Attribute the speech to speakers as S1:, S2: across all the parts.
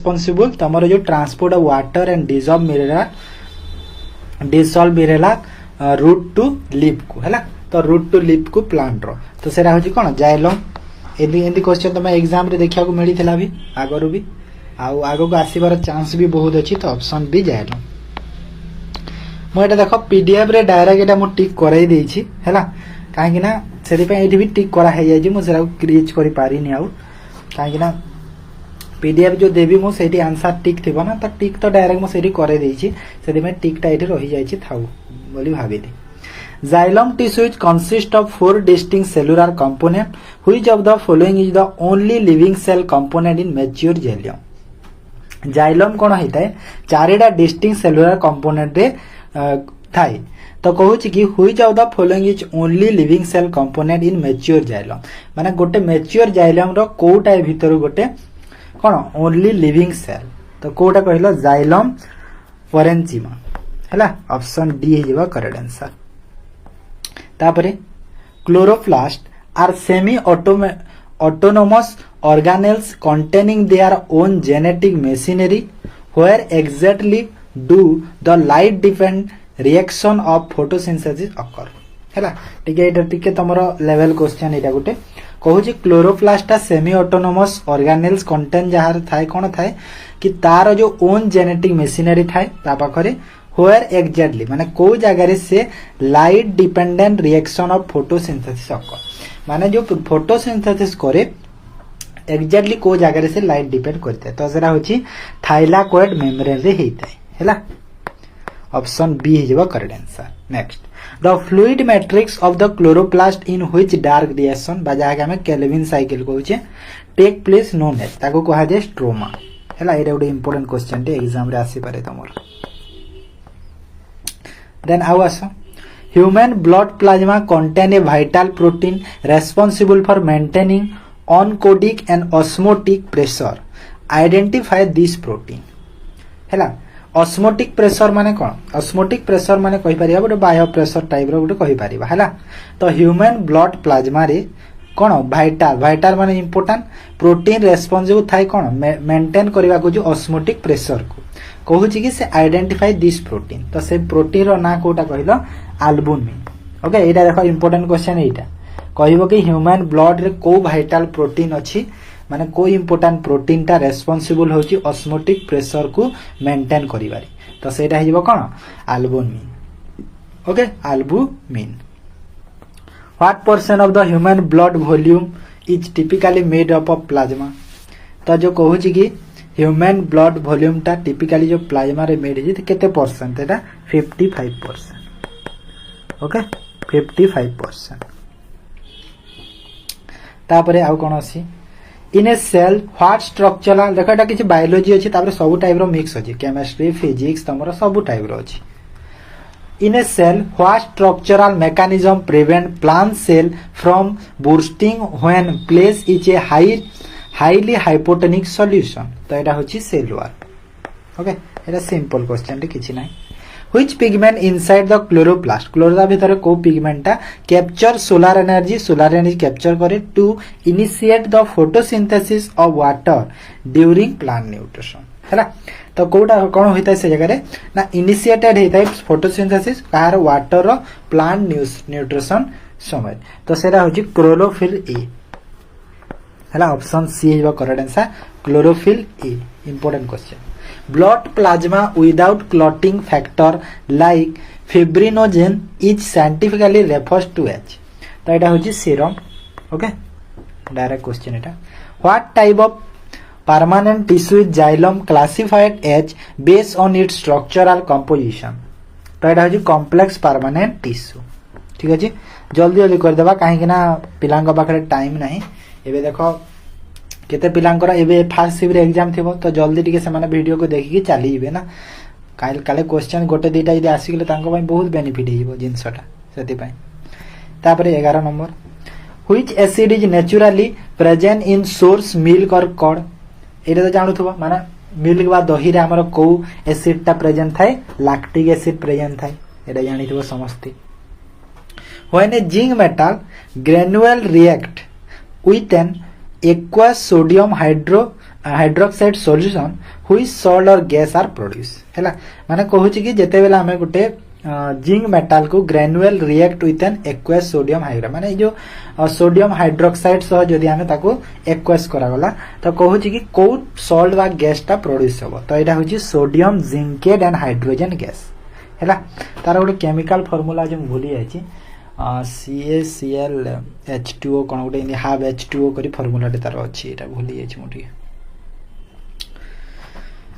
S1: responsible तमरो जो transport of water and dissolve mineral root to leaf को हैला तो रूट टू लीफ को प्लांट रो तो सेरा होची कोन जाइलम एंदी क्वेश्चन तमे एग्जाम रे देखिया को मिली थिला भी आगरो भी आगो को आसीबार चांस भी बहुत अछि तो ऑप्शन भी जाइलम मो एटा देखो पीडीएफ रे डायरेक्ट एटा मो टिक कराई देई छी हैला काहे कि ना सेति पे एठी भी टिक करा हे जाय जे मो सेरा क्रिएट करि पारिनी आउ काहे कि ना पीडीएफ जो देवी मो सेठी आंसर टिक थिबो ना तो टिक तो डायरेक्ट मो सेठी करे देई छी सेति में टिक टा एठी रहि जाय छी थाउ बोली भाबिली Xylem tissue is consist of 4 distinct cellular components. Which of the following is the only living cell component in mature xylem? Xylem कोन होइता है चारिटा distinct cellular component रे थाई तो कहूची कि which of the following is only living cell component in mature xylem माने गोटे mature xylem रो कोटा भीतर गोटे कोन only living cell तो कोटा कहलो xylem parenchyma हैला ऑप्शन डी हे जेबा करेक्ट आंसर तापरे chloroplast are semi autonomous organelles containing their own genetic machinery where exactly do the light dependent reaction of photosynthesis occur हैला ठीक है टिके तमरो लेवल क्वेश्चन एटा गुटे कहूची chloroplast semi autonomous organelles contain जहार थाए कोन थाए कि तार जो ओन जेनेटिक मशीनरी थाए ता पाखरे where exactly माने को जगह से light dependent reaction of photosynthesis occur माने जो फोटोसिंथेसिस करे एग्जैक्टली को जगह से लाइट डिपेंड करते है तो सेरा होची थाइलाकोइड मेम्ब्रेन रे हेता है हैला ऑप्शन बी हे जेबा correct answer next the fluid matrix of the chloroplast in which dark reaction बाजा के हमें केल्विन साइकिल कहूचे टेक प्लेस नोन एज ताको कहा जे स्ट्रोमा हैला एटा उडे इंपोर्टेंट क्वेश्चन टे एग्जाम रे आसी पारे तमर Then also, human blood plasma contain a vital protein responsible for maintaining oncodic and osmotic pressure. Identify this protein. हैला osmotic pressure माने कोन osmotic pressure माने कहि परिया गोटे बाह्य प्रेशर टाइप रो गोटे कहि परिबा हैला तो ह्यूमन ब्लड प्लाज्मा रे कोन वाइटल माने इंपोर्टेंट प्रोटीन रेस्पोंसिबल थाई कोन मेंटेन करबा को जो osmotic pressure को कहूची कि से आइडेंटिफाई दिस प्रोटीन तो से प्रोटीन रो ना कोटा कहिलो अल्बुमिन ओके एटा देखो इंपोर्टेंट क्वेश्चन एटा कहबो कि ह्यूमन ब्लड रे को वाइटल प्रोटीन अछि माने को इंपोर्टेंट प्रोटीन ता रेस्पोंसिबल होची ऑस्मोटिक प्रेशर को मेंटेन करिवारी तो सेटा हिजबो कोन albumin okay albumin what percent of the human blood volume is typically made up of plasma तो जो कहूची कि ह्यूमन ब्लड वॉल्यूम ता टिपिकली जो प्लाज्मा रे मेड जे केते परसेंट एटा 55% ओके 55% तापरे आउ कोन अछि in a cell what structural देखो एटा किछि बायोलॉजी अछि तापरे सब टाइप रो मिक्स अछि केमिस्ट्री फिजिक्स तमरो सब टाइप रो अछि in a cell what structural mechanism prevent plant cell from bursting when place is a highly hypotonic solution तो एटा होची सेल वॉल ओके एटा सिंपल क्वेश्चन रे किछि नै which pigment inside the chloroplast क्लोरोदा भीतर को पिगमेंटा कैप्चर सोलर एनर्जी कैप्चर करे to initiate the photosynthesis of water during plant nutrition हैला तो कोटा कोन होइता से जगह रे ना इनिशिएटेड हेता फोटोसिंथेसिस कार वाटर रो प्लांट न्यूट्रिशन समय तो सेरा होची क्लोरोफिल ए हैला option C is correct answer chlorophyll a important question blood plasma without clotting factor like fibrinogen is scientifically refers to as तो एटा होची सीरम ओके डायरेक्ट क्वेश्चन एटा what type of permanent tissue is xylem classified as based on its structural composition तो एटा होची complex permanent tissue ठीक अछि जल्दी जल्दी कर देबा काहे कि ना पिलांग पाखरे टाइम नाही एबे देखो केते पिलांकर एबे फर्स्ट शिफ्ट एग्जाम थिबो तो जल्दी टिके से माने वीडियो को देखि चली जिवे ना काले क्वेश्चन गोटे दीटा यदि आसी गेले तांको पय बहुत बेनिफिट हिबो जिंसटा सेति पय तापरे 11 number which acid is naturally present in source milk और कर्ड एटा तो जानुथबो माने मिल्क बा दही रे हमर को एसिड ता प्रेजेंट थाए लैक्टिक एसिड प्रेजेंट थाए एटा जानिथबो समस्ती when a zinc metal granule react with an aqueous sodium hydro hydroxide solution which salt और गैस आर प्रोड्यूस हैला माने कहूची कि जेते बेला हमें गुटे जिंक मेटाल को granule react with an aqueous sodium hydroxide माने जो सोडियम हाइड्रोक्साइड सह जदी हमें ताको एक्वस करा गला तो कहूची कि को सॉल्ट वा गैस टा प्रोड्यूस हो तो एटा होची sodium zincate and hydrogen gas हैला तार गोटे केमिकल फार्मूला जो भूली जायछि CaCl H2O कोन गोटे हाफ H2O करी फार्मूला तार अछि एटा भूली जायछि मोटी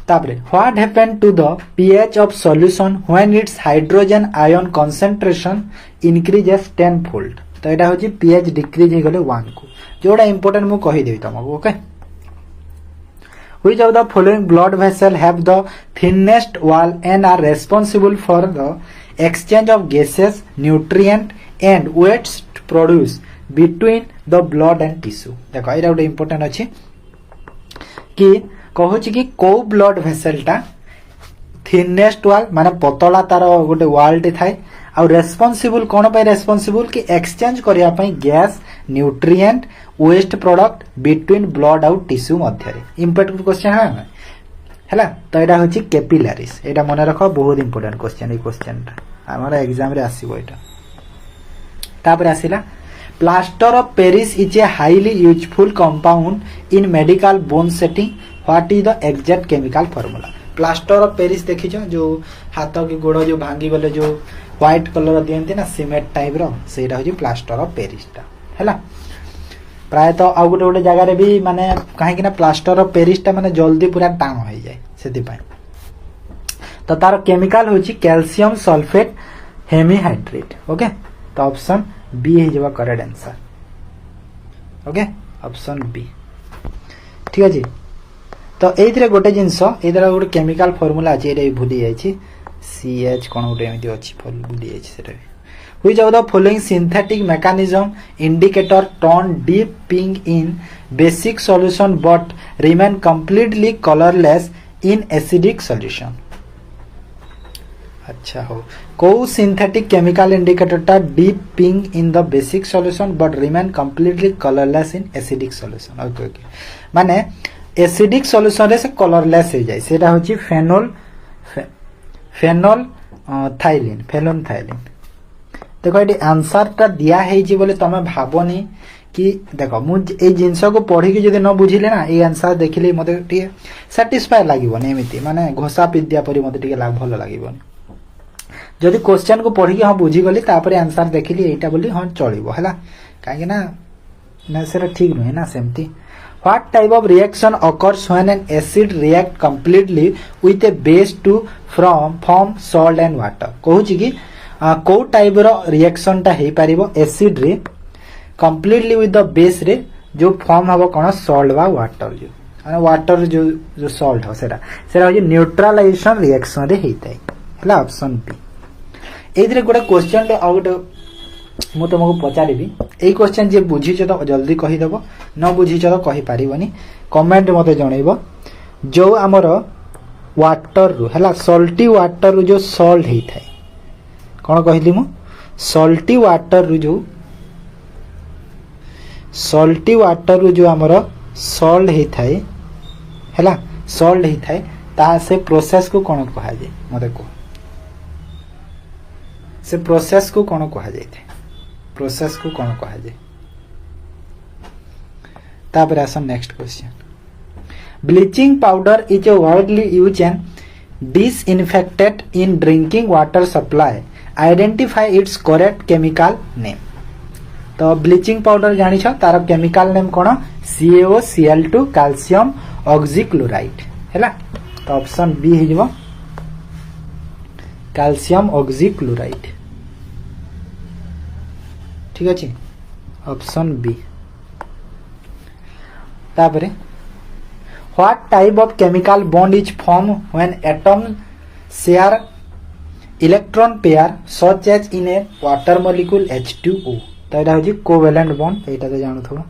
S1: तापरे what happen to the pH of solution when its hydrogen ion concentration increases 10 fold तो एटा होची pH डिक्रीज हे गले 1 को जोडा इंपोर्टेंट मु कहि देबी तमको okay which of the following blood vessel have the thinnest wall and are responsible for the exchange of gases nutrient and waste produce between the blood and tissue देखो एटा गोटे इंपोर्टेंट अछि कि कहूची कि को ब्लड वेसलटा थिनेस्ट वाल माने पतला तार गोटे वालटे थाए आ रेस्पोंसिबल कोन पे रेस्पोंसिबल कि एक्सचेंज करिया पई gas nutrient waste product between blood out tissue मध्य रे इंपोर्टेंट क्वेश्चन हैला तो एटा होची कैपिलरीज एटा मने रखो बहुत इंपोर्टेंट क्वेश्चन ए क्वेश्चनटा हमरा एग्जाम रे आसीबो एटा तापर आसीला plaster of Paris is a highly useful compound in medical bone setting what is the exact chemical formula plaster of Paris देखिछ जो हाथ की गोड़ जो भांगी गले जो व्हाइट कलर दियंती ना सीमेंट टाइप रो सेटा होची प्लास्टर ऑफ पेरिस टा हैला प्राय तो आ गोटे गोटे जगह रे भी माने काहे कि ना प्लास्टर ऑफ पेरिस टा माने जल्दी पूरा टाण हो जाए सेति पय तो तार केमिकल होची कैल्शियम सल्फेट हेमीहाइड्रेट ओके तो ऑप्शन बी हे जवा correct answer okay option B ठीक अछि तो एइथरे गोटे जिंस एइथरा गोटे केमिकल फार्मूला अछि एरे भूली जायछि CH कोन गोटे एमिति अछि भूली जायछि सेटा which of the following synthetic mechanism indicator turn deep pink in basic solution but remain completely colourless in acidic solution अच्छा हो को सिंथेटिक केमिकल इंडिकेटर टा deep pink in the basic solution but remain completely colourless in acidic solution okay okay माने acidic solution रे से colourless हो जाय सेटा होची फेनोल थाइलिन देखो ये आंसर टा दिया है जी बोले तमे भाबनी कि देखो मु ए जिंस को पढ़ी के जदी न बुझिले ना ए आंसर देखिले मते टिके सैटिस्फाई लागिबो एमिति माने घोषा विद्या परि मते टिके भलो लागिबो जदि क्वेश्चन को पढ़ी के हम बुझी गली तापर आंसर देखिली एटा बोली हम चलिबो हैला काहे ना सेरा ठीक नहे ना सेमती What type of reaction occurs when an acid react completely with a base to form salt and water? कहूची कि को टाइप रो रिएक्शन टा हे पारिबो एसिड रे completely with the base रे जो फॉर्म हबो कोन सॉल्ट वा वाटर जो माने वाटर जो सॉल्ट हो सेरा हो न्यूट्रलाइजेशन रिएक्शन रे हेताय हला ऑप्शन बी एइथरे गोटे क्वेश्चन टे आउट मु तुमको पचारिबी एई क्वेश्चन जे बुझी छ तो जल्दी कहि देबो न बुझी छ तो कहि पारिबनी कमेंट मते जणैबो जो हमर वाटर रु हला सॉल्टी वाटर रु जो सॉल्ट हेई थाए कोन कहिली मु सॉल्टी वाटर रु जो हमर सॉल्ट हेई थाए हला सॉल्ट हेई थाए ता से प्रोसेस को कोन कहा जाय मते को से प्रोसेस को कोन कहा जाय थाए प्रोसेस को कौन कहा जाए तापर आसन next question bleaching powder is a widely used and disinfected in drinking water supply identify it's correct chemical name तो ब्लीचिंग पाउडर जानि छ तार केमिकल नेम कोन CaOCl2 कैल्शियम ऑक्सीक्लोराइड हैला तो ऑप्शन बी हे जबो कैल्शियम ऑक्सीक्लोराइड ठीक अछि ऑप्शन बी तापरे what type of chemical bond is form when atom share electron pair such as in a water molecule H2O तो एटा होजी कोवेलेंट बॉन्ड एटा तो जानथो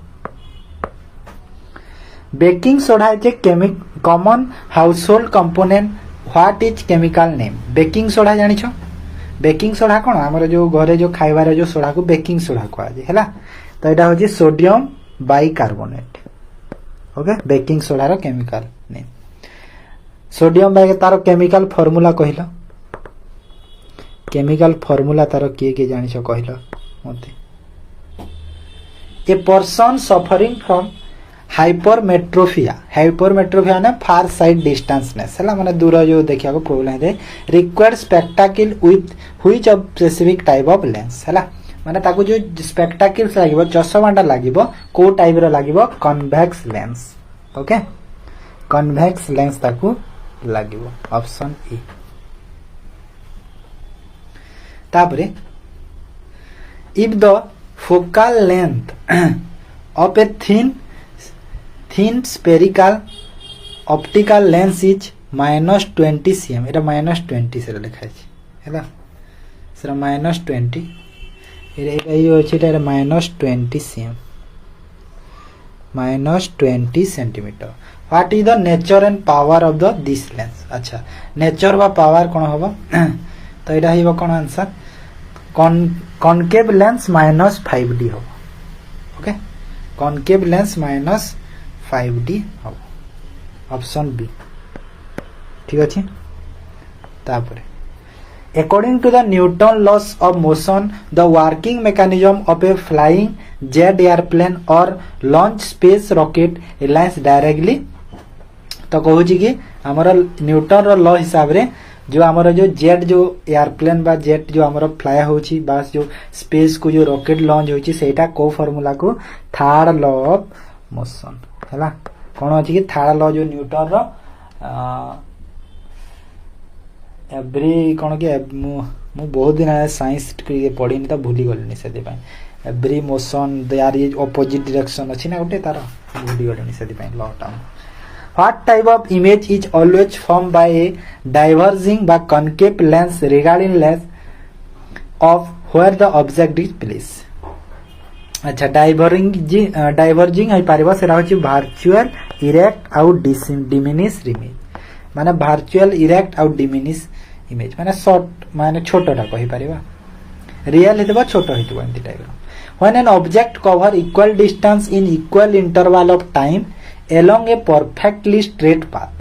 S1: baking soda is a common household component what is chemical name baking soda जानि छ baking soda कोन हमर जो घरे जो खाइबा रे जो सोडा को बेकिंग सोडा कहा जे हैला तो एटा होजी sodium bicarbonate okay baking soda रो केमिकल नेम सोडियम बाय तार केमिकल फार्मूला कहिलो केमिकल फार्मूला तार किए जानिछ कहिलो मते a person suffering from hypermetropia ने फार साइड डिस्टेंसनेस है माने दूर जो देखा प्रोब्लेम है required spectacle with which of specific type of lens है माने ताको जो स्पेक्टाकल्स लागिबो चश्माटा लागिबो को टाइप रो लागिबो convex lens okay convex lens ताको लागिबो ऑप्शन ए तापरे if the focal length of a thin spherical optical lens is -20 cm एटा -20 से लिखा है हैला सर -20 एटा यो अछि एटा -20 cm -20 centimetre what is the nature and power of the this lens अच्छा nature बा पावर कोन होबो तो एटा हिबो कोन आंसर कॉनकेव लेंस -5D हो ओके कॉनकेव लेंस -5D हो ऑप्शन बी ठीक अछि तापर according to the Newton laws of motion the working mechanism of a flying jet airplane और launch space rocket reliance directly तो कहू कि हमर न्यूटन रो लॉ हिसाब रे जो हमर जो जेट जो एयरप्लेन बा जेट जो हमर फ्लाई होची बास जो स्पेस को जो रॉकेट लॉन्च होची सेटा को फार्मूला को थर्ड लॉ ऑफ मोशन हैला कोन अछि कि थर्ड लॉ जो न्यूटन रो एवरी कोन कि मु बहुत दिन आए साइंस के पढिनी त भूली गलनी से दे every motion there is opposite direction अछि ना उठे तार भूली गलनी से दे लॉ टाउन What type of image is always formed by a diverging by concave lens regardless of where the object is placed? अच्छा डाइवर्जिंग है पारिबा सेरा होची वर्चुअल इरेक्ट आउ डिमिनिश इमेज माने वर्चुअल इरेक्ट आउ डिमिनिश इमेज माने short माने छोटटा कहि Paribas real हेतबा छोटो हेतबा एंती type when an object cover equal distance in equal interval of time along a perfectly straight path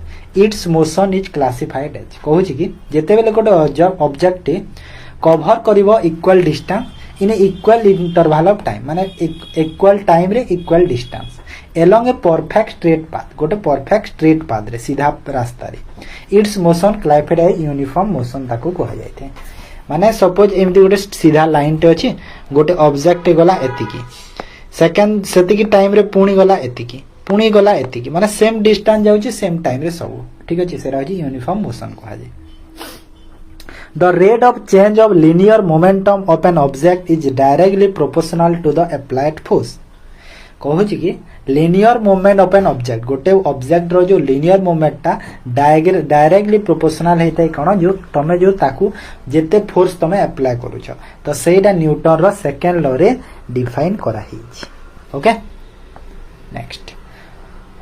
S1: its motion is classified as कहू छी कि जेते बेले गोटे ऑब्जेक्ट कवर करिवो equal distance in equal interval of time माने equal time रे equal distance along a perfect straight path गोटे परफेक्ट स्ट्रेट पाथ रे सीधा रास्ता रे its motion classified as uniform motion ताको कहा जायते माने सपोज एमती गोटे सीधा लाइन टे अछि गोटे ऑब्जेक्ट गला एतिकी सेकंड सेतिकी टाइम रे पुणी गला एतिकी माने सेम डिस्टेंस जाउची सेम टाइम रे सब ठीक अछि सेरा अछि यूनिफॉर्म मोशन कहा जाय the rate of change of linear momentum of an object is directly proportional to the applied force कहू छी कि linear movement of an object गोटे ऑब्जेक्ट रो जो लिनियर मूवमेंट ता डायरेक्टली प्रोपोर्शनल हेतै कोन जो तमे जो ताकू जेते फोर्स तमे अप्लाई करूछ तो सेटा न्यूटन रो सेकंड लॉ रे डिफाइन करा hitch okay next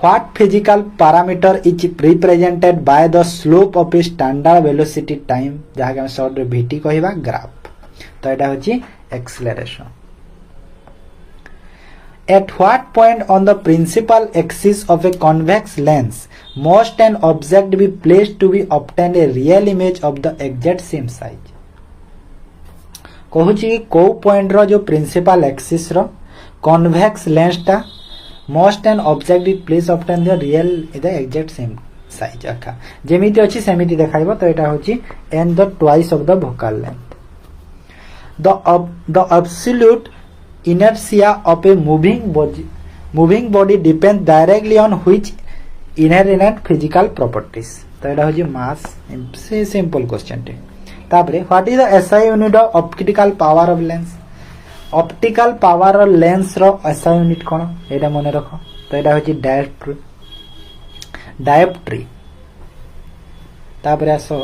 S1: what physical parameter is represented by the slope of a standard velocity time जहा के हम शॉर्ट रे vt कहिबा ग्राफ तो एटा होची acceleration At what point on the principal axis of a convex lens must an object be placed to be obtained a real image of the exact same size? कहू छी को point रो जो principal axis रो convex lens ता must an object be place obtain the real the exact same size आखा जेमिति अछि सेमिति देखाइबो तो एटा होची n the twice of the focal length the absolute inertia of a moving body depends directly on which inherent physical properties तो एटा होजी मास से simple question टे तापरे what is the SI unit of optical power of lens optical power of lens रो SI unit कोन एटा मने रखो तो एटा होजी डायोप्ट्री तापरे आसो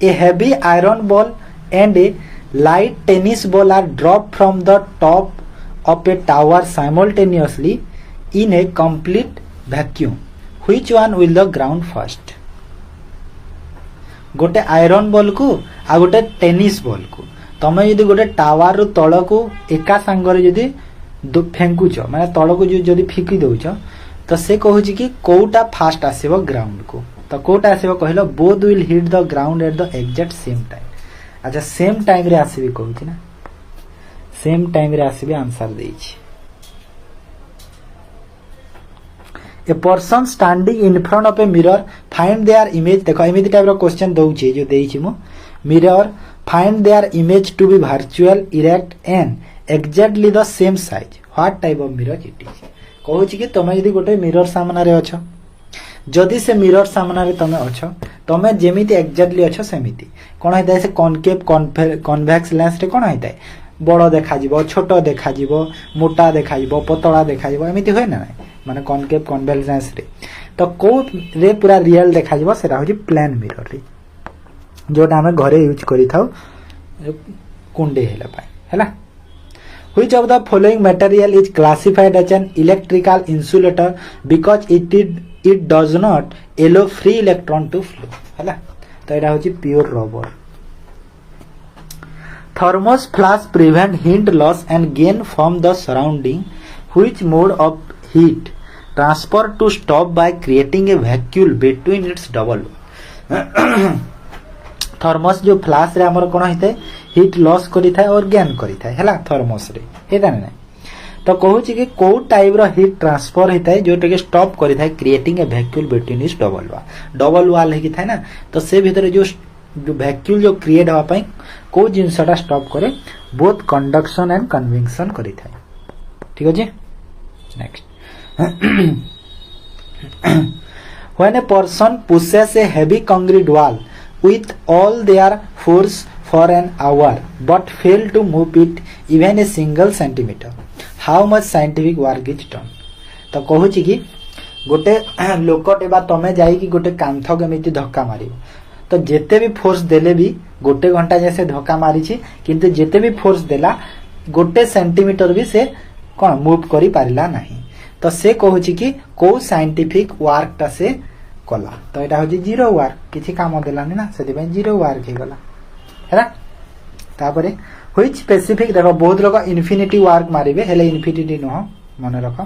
S1: a heavy iron ball and a light tennis ball are dropped from the top of a tower simultaneously in a complete vacuum. Which one will the ground first? गोटे आयरन बॉल को आ गोटे tennis ball को तमे यदि गोटे tower रु तळ को एका संगरे यदि फेंकुछ माने तळ को जो यदि फिकी दउछ तो से कहूँ कि कोटा फास्ट आसीबो ग्राउंड को तो कोटा आसीबो कहलो both will hit the ground at the exact same time अच्छा सेम टाइम रे आसीबी कहूँ ना सेम टाइम रे आसीबी आंसर देछि a person standing in front of a mirror find their image देखो एमिति टाइप रो क्वेश्चन दउछि जो देछि मु mirror find their image to be virtual erect and exactly the same size what type of mirror it is कहूँ कि तुम यदि गोटे मिरर सामना रे अछ जदि से मिरर सामना रे तमे अछ तमे जेमिति एक्जेक्टली अछ सेमिति कोन होइता से कॉनकेव कन्वेक्स लेंस रे कोन होइता बड़ देखा जिवो छोट देखा जिवो मोटा देखा जिवो पतला देखा जिवो एमिति होय ना माने कॉनकेव कन्वेक्स लेंस रे तो को रे पूरा रियल देखा जिवो सेरा होजी प्लेन मिरर रे जोटा हमें घरे यूज करि थाउ कुंडे हेला पाए हैला Which of the following material is classified as an electrical insulator because it does not allow free electron to flow हैला तो एटा होची pure rubber Thermos flash prevent heat loss and gain from the surrounding which mode of heat transfer to stop by creating a vacuum between its double thermos जो flush रे हमर कोन हिते heat loss करि थाए और गेन करि थाए हैला थर्मस रे हेता नै तो कहू छी कि को टाइप रो हीट ट्रांसफर हिताए जोटा के स्टॉप करि थाए क्रिएटिंग ए वैक्यूम बिटवीन इस डबल वाल हे कि थाए ना तो से भीतर जो वैक्यूम जो क्रिएट होवा पई को जिंसटा स्टॉप करे बोथ कंडक्शन एंड कन्वेक्शन करि थाए ठीक अछि next When a person pushes a heavy concrete wall with all their force for an hour but fail to move it even a single centimeter how much scientific work is done तो कहू छी कि गोटे लोकटे बा तमे जाई कि गोटे कांथ केमिति धक्का मारियो तो जेते भी फोर्स देले भी गोटे घंटा जैसे धक्का मारी छी किंतु जेते भी फोर्स देला गोटे सेंटीमीटर भी से कोन मूव करि पारिला नाही तो से कहू छी कि को साइंटिफिक वर्क ता से कला तो एटा हो जीरो वार्क किछि काम देलानी ना सेति पे जीरो वार्क हे गला हैला तापरे व्हिच स्पेसिफिक देखो बहुत लोग इन्फिनिटी वार्क मारिबे हेले इन्फिनिटी न मन रखो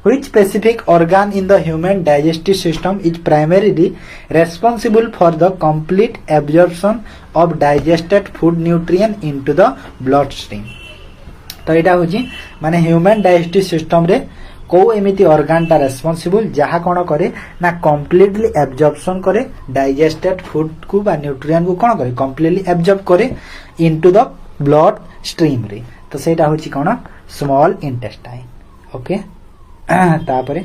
S1: which specific organ in the human digestive system is primarily responsible for the complete absorption of digested food nutrient into the blood stream तो एटा होजी माने ह्यूमन डाइजेस्टिव सिस्टम रे को एमिति ऑर्गन ता रेस्पोंसिबल जहा कोन करे ना कंप्लीटली एब्जॉर्प्शन करे डाइजेस्टेड फूड को बा न्यूट्रिएंट को कोन करे कंप्लीटली एब्जॉर्ब करे इनटू द ब्लड स्ट्रीम रे तो सेटा होची कोन स्मॉल इंटेस्टाइन ओके तापरे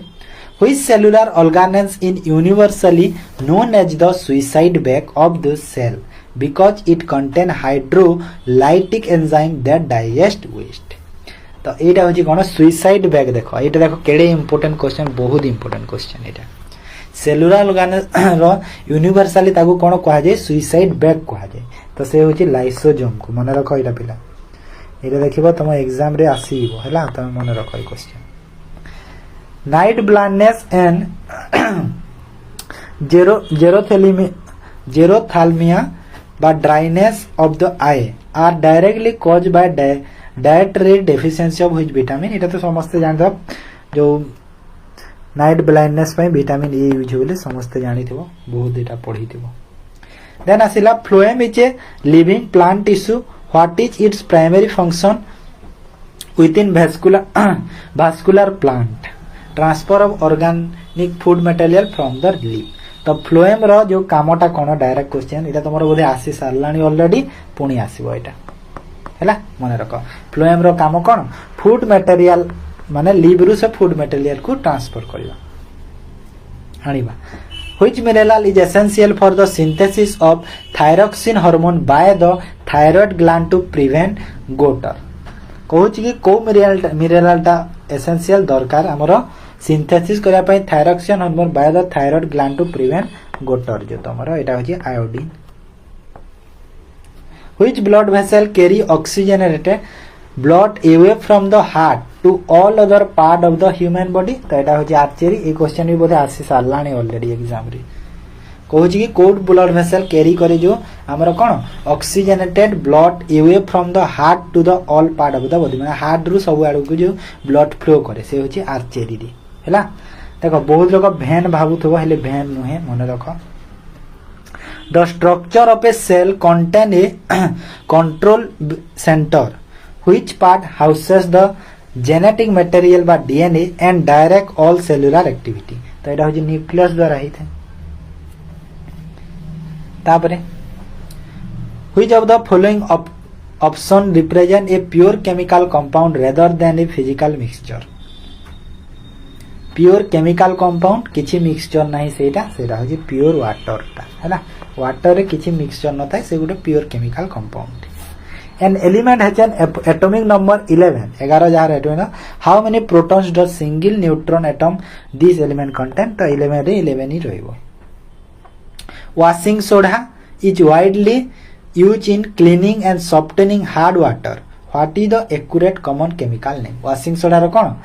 S1: which cellular organelles in universally known as the suicide bag of the cell because it contain hydrolytic enzyme that digest waste तो एटा होची कोन सुसाइड बैग देखो एटा देखो केडे इंपोर्टेंट क्वेश्चन बहुत इंपोर्टेंट क्वेश्चन एटा सेलुलर ऑर्गेनेल रो यूनिवर्सली ताको कोन कहा जाय सुसाइड बैग कहा जाय तो से होची लाइसोसोम को मन रखो एटा पिला एटा देखिबो तुम एग्जाम रे आसीबो हला तुम मन रखो a question night blindness and xerophthalmia बा dryness of the eye are directly caused by dietary deficiency of which vitamin एटा तो समस्त जान दो जो नाइट ब्लाइंडनेस पे विटामिन ए यूज होले समस्त जानि थिबो बहुत एटा पढी थिबो देन आसिला phloem is a living plant tissue what is its primary function within vascular plant transfer of organic food material from the leaf तो फ्लोएम रो जो कामटा कोन डायरेक्ट क्वेश्चन एटा तमरो बोधे आसी सारलानी ऑलरेडी पुनी आसीबो एटा हैला मन रखो फ्लोएम रो काम कोन फूड मटेरियल माने लीव रु से फूड मटेरियल को ट्रांसफर करबा हानिबा which mineral is essential for the synthesis of thyroxine hormone by the thyroid gland to prevent goitre कहूची कि को मिनरल ता एसेंशियल दरकार हमरो सिंथेसिस करिया पई thyroxine hormone by the thyroid gland to prevent goitre जो तमरो एटा होची iodine Which blood vessel carry oxygenated blood away from the heart to all other part of the human body तो एटा होची आर्चरी ए क्वेश्चन भी बोधे आसी सारलानी ऑलरेडी एग्जाम रे कहूची कि कोड ब्लड वेसल कैरी करे जो हमर कोन oxygenated blood away from the heart to the all part of the body माने हार्ट रु सब आडू को जो ब्लड फ्लो करे से होची आर्चरी रे हैला देखो बहुत लोग भेन भावुथबो हेले भेन नुहे मन रख the structure of a cell contain a control centre which part houses the genetic material बा DNA and direct all cellular activity तो एटा होची न्यूक्लियस द्वारा ही थे तापरे which of the following option represent a pure chemical compound rather than a physical mixture pure chemical compound किछि mixture नाही सेटा होची प्योर वाटर ता हैला वाटर रे किछि मिक्सचर न थाए से गुटे pure chemical compound an element has an atomic number 11 जार atomic how many protons does single neutron atom this element contain तो 11 रे 11 ही रहइबो washing soda is widely used in cleaning and softening hard water what is the accurate common chemical name washing soda रो कोन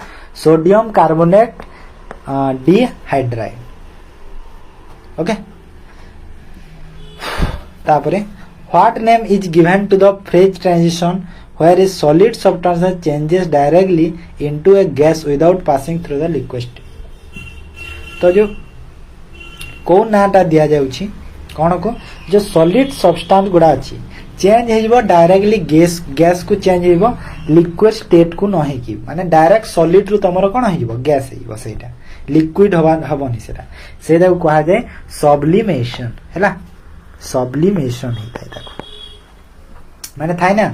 S1: sodium carbonate dihydride okay तापरे what name is given to the phase transition where a solid substance changes directly into a gas without passing through the liquid state तो जो को नाटा दिया जाउची कोन को जो सॉलिड सब्सटेंस गुडा अछि चेंज हेजबो डायरेक्टली गैस को चेंज हेजबो लिक्विड स्टेट को नहे की माने डायरेक्ट सॉलिड रु तमरो कोन हेजबो गैस हेजबो सेटा लिक्विड हबनी सेटा को कहा जाए सब्लिमेशन हैला सब्लिमेशन हेता ताको माने थाय ना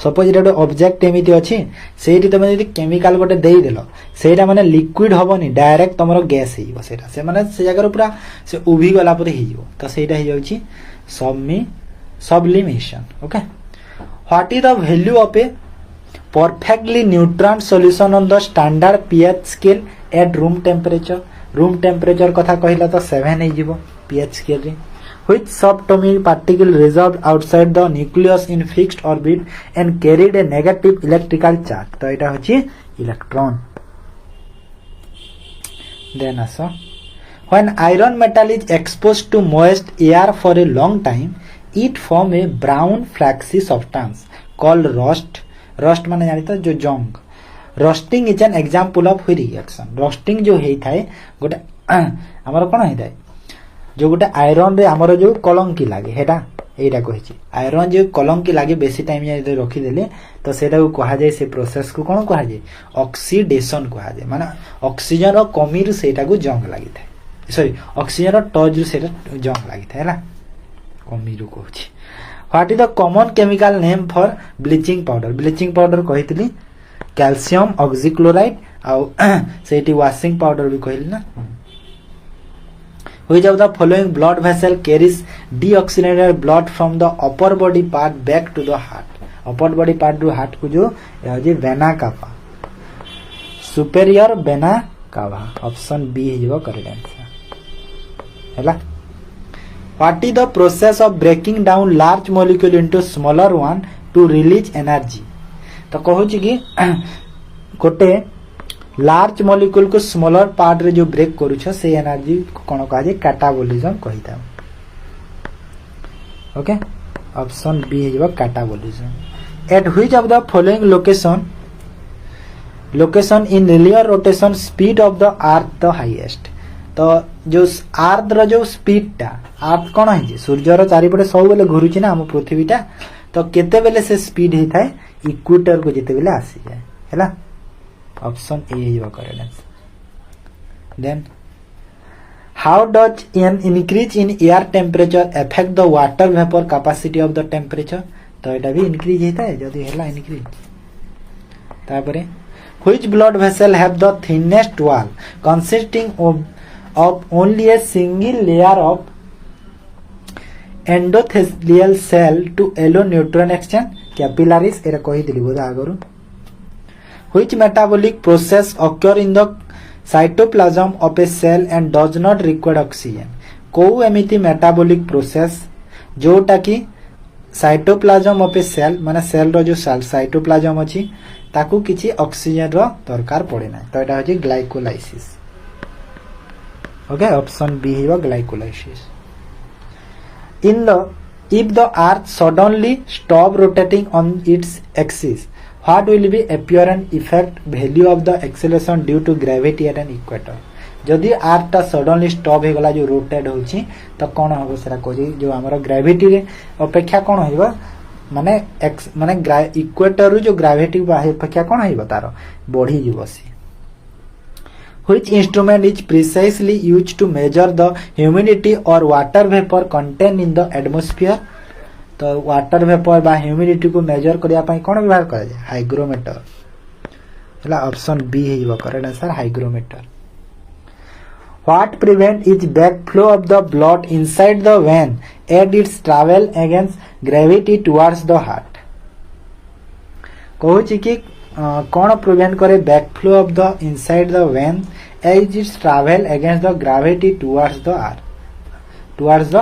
S1: सपोज इटा ऑब्जेक्ट एमिति अछि सेठी तमे यदि केमिकल गोटे देई देलो सेटा माने लिक्विड हबनी डायरेक्ट तमरो गैस हेइबो सेटा से माने से जगह पूरा से उभी गला पर हेइबो तो सेटा हे जाउची sublimation okay what is the value of a perfectly neutron solution on the standard pH scale at room temperature कथा कहिला तो 7 हे जिवो पीएच स्केल रे which subatomic particle resolved outside the nucleus in fixed orbit and carried a negative electrical charge तो एटा होची electron then also when iron metal is exposed to moist air for a long time it form a brown flaxy substance called rust माने जानि तो जो जंग rusting is an example of reaction rusting जो हेई थाए गोटे हमर कोन हेई थाए जो गोटे आयरन रे हमर जो कलंकी लागे हेटा एटा कहिछि आयरन जो कलंकी लागे बेसी टाइम जे रखि देले तो सेटा को कहा जाय से प्रोसेस को कोन कहा जाय ऑक्सीडेशन कहा जाय माने ऑक्सीजन रो कमी रु सेटा को जंग लागि थाए सॉरी ऑक्सीजन रो टच रु सेटा जंग लागि थाए हैला कमी रु कहछि what is the common chemical name for bleaching powder कहितली कैल्शियम ऑक्सीक्लोराइड आ सेटी वॉशिंग पाउडर भी कहिली ना Which of the following blood vessel carries deoxygenated blood from the upper body part back to the heart? Upper body part to heart को जो यह जो vena cava superior vena cava option B है जो correct answer हैला What is the process of breaking down large molecule into smaller one to release energy? तो कहूँ कि कोटे लार्ज मॉलिक्यूल को स्मॉलर पार्ट रे जो ब्रेक करूछ से एनर्जी कोन कहा जे कैटाबोलिज्म कहिता ओके ऑप्शन बी है जो catabolism at which of the following location in linear rotation speed of the earth the highest तो जो अर्थ रो जो स्पीड ता अर्थ कोन है जे सूर्य रो चारि पटे सब बेले घुरुची ना हम पृथ्वीटा तो केते बेले से स्पीड हे थाए इक्वेटर को जेते बेले आसी जाय हैला option A is correct answer then how does an increase in air temperature affect the water vapor capacity of the temperature तो एटा भी इंक्रीज हेता है जदी हैला इंक्रीज तापरे which blood vessel have the thinnest wall consisting of only a single layer of endothelial cell to allow neutron exchange capillaries era कहि दिली बोदा आगरु Which metabolic process occur in the cytoplasm of a cell and does not require oxygen? को एमिति metabolic process जोटा कि cytoplasm of a cell माने cell row जो cytoplasm अछि ताकू किछि ऑक्सीजन रो दरकार पड़े ना तो एटा होछि ग्लाइकोलाइसिस ओके ऑप्शन बी हिबो glycolysis in the if the earth suddenly stop rotating on its axis what will be apparent effect value of the acceleration due to gravity at an equator जदि art टा suddenly stop हो गला जो rotate होची तो कौन हम सेटा कहछि जो हमर ग्रेविटी रे अपेक्षा कौन होइबो माने एक्स माने इक्वेटर रो जो ग्रेविटी अपेक्षा कौन होइबो तार बढ़ी जीवसी which instrument is precisely used to measure the humidity or water vapor contained in the atmosphere तो वाटर वेपर बा ह्यूमिडिटी को मेजर करिया पई कोन व्यवहार करा जाय हाइग्रोमीटर हला ऑप्शन बी हेइबो correct answer hygrometer what prevent is backflow of the blood inside the vein at its travel against gravity towards the heart कहूची कि कौन प्रिवेंट करे backflow of the inside the vein as its travel against the gravity towards the heart towards the